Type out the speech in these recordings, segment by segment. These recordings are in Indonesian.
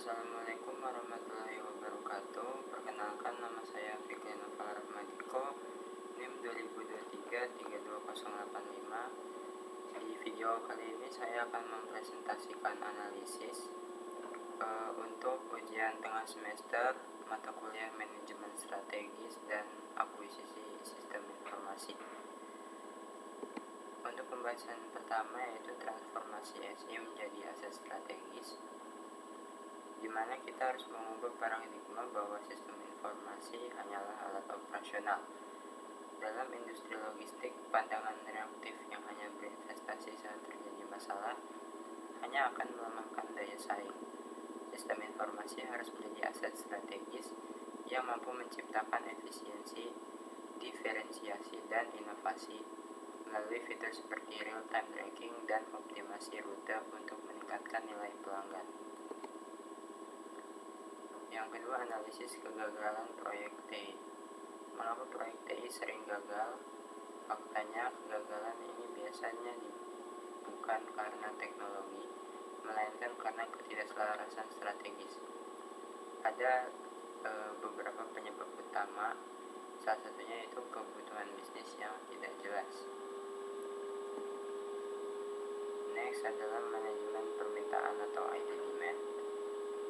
Assalamualaikum warahmatullahi wabarakatuh. Perkenalkan, nama saya Fikri Noval Rahmadiko, NIM 2023-32085. Di video kali ini saya akan mempresentasikan analisis untuk ujian tengah semester mata kuliah manajemen strategis dan akuisisi sistem informasi. Untuk pembahasan pertama yaitu transformasi SI menjadi aset strategis, di mana kita harus mengubah paradigma bahwa sistem informasi hanyalah alat operasional. Dalam industri logistik, pandangan reaktif yang hanya berinvestasi saat terjadi masalah hanya akan melemahkan daya saing. Sistem informasi harus menjadi aset strategis yang mampu menciptakan efisiensi, diferensiasi, dan inovasi melalui fitur seperti real-time tracking dan optimasi rute untuk meningkatkan nilai pelanggan. Yang kedua, analisis kegagalan proyek TI. Mengapa proyek TI sering gagal? Faktanya, kegagalan ini biasanya bukan karena teknologi, melainkan karena ketidakselarasan strategis. Ada beberapa penyebab utama, salah satunya itu kebutuhan bisnis yang tidak jelas. Next adalah manajemen permintaan atau IT demand.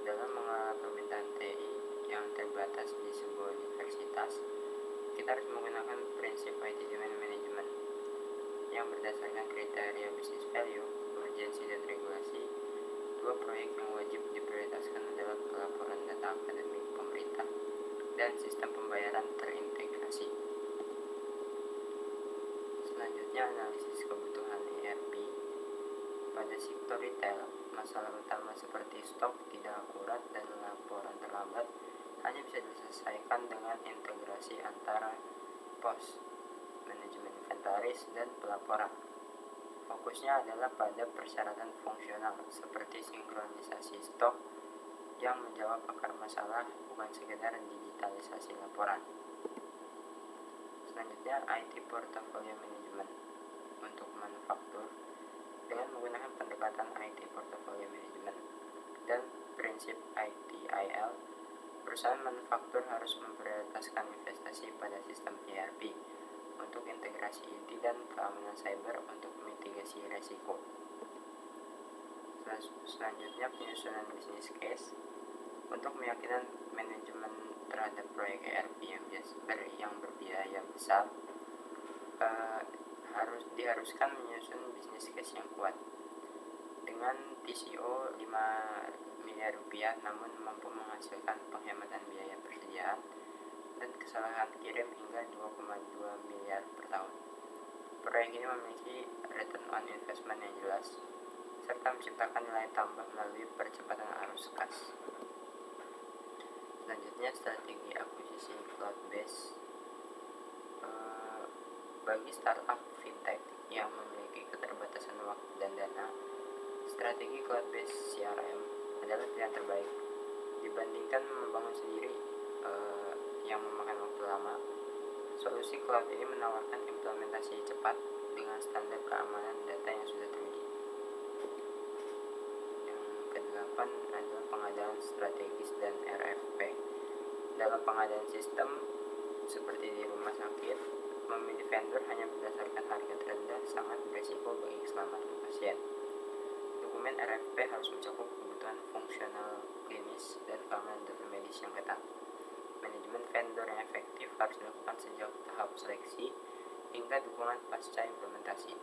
Dalam mengelola permintaan TI yang terbatas di sebuah universitas, kita harus menggunakan prinsip IT demand management yang berdasarkan kriteria business value, urgensi, dan regulasi. Dua proyek yang wajib diprioritaskan adalah pelaporan data akademik pemerintah dan sistem pembayaran terintegrasi. Selanjutnya, analisis kebutuhan ERP. Pada sektor retail, masalah utama seperti stok tidak akurat dan laporan terlambat hanya bisa diselesaikan dengan integrasi antara pos, manajemen inventaris, dan pelaporan. Fokusnya adalah pada persyaratan fungsional seperti sinkronisasi stok yang menjawab akar masalah, bukan sekedar digitalisasi laporan. Selanjutnya, IT portfolio management untuk manufaktur. Dengan menggunakan pendekatan IT portfolio management dan prinsip ITIL, perusahaan manufaktur harus memprioritaskan investasi pada sistem ERP untuk integrasi inti dan keamanan cyber untuk mitigasi resiko. Selanjutnya, penyusunan business case untuk meyakinkan manajemen terhadap proyek ERP yang berbiaya besar. Diharuskan menyusun bisnis case yang kuat dengan TCO 5 miliar rupiah, namun mampu menghasilkan penghematan biaya persediaan dan kesalahan kirim hingga 2,2 miliar per tahun. Proyek ini memiliki return on investment yang jelas serta menciptakan nilai tambah melalui percepatan arus kas. Selanjutnya, strategi akuisisi cloud-based. Bagi startup fintech yang memiliki keterbatasan waktu dan dana, strategi cloud-based CRM adalah pilihan terbaik. Dibandingkan membangun sendiri yang memakan waktu lama, solusi cloud ini menawarkan implementasi cepat dengan standar keamanan data yang sudah teruji. Yang kedelapan adalah pengadaan strategis dan RFP. Dalam pengadaan sistem seperti di rumah sakit, memilih vendor hanya berdasarkan harga terendah sangat beresiko bagi keselamatan pasien. Dokumen RFP harus mencakup kebutuhan fungsional klinis dan keamanan data medis yang ketat. Manajemen vendor yang efektif harus dilakukan sejak tahap seleksi hingga dukungan pasca implementasi.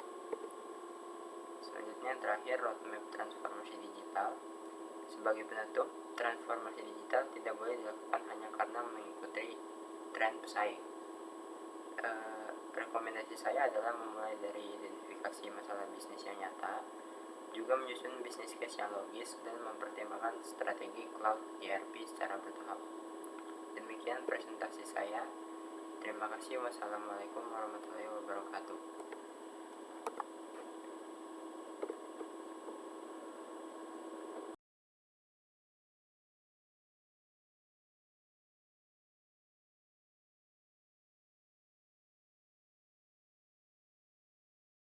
Selanjutnya, terakhir, roadmap transformasi digital. Sebagai penutup, transformasi digital tidak boleh dilakukan hanya karena mengikuti tren pesaing. Rekomendasi saya adalah memulai dari identifikasi masalah bisnis yang nyata, juga menyusun bisnis case yang logis, dan mempertimbangkan strategi cloud ERP secara bertahap. Demikian presentasi saya. Terima kasih. Wassalamualaikum warahmatullahi wabarakatuh.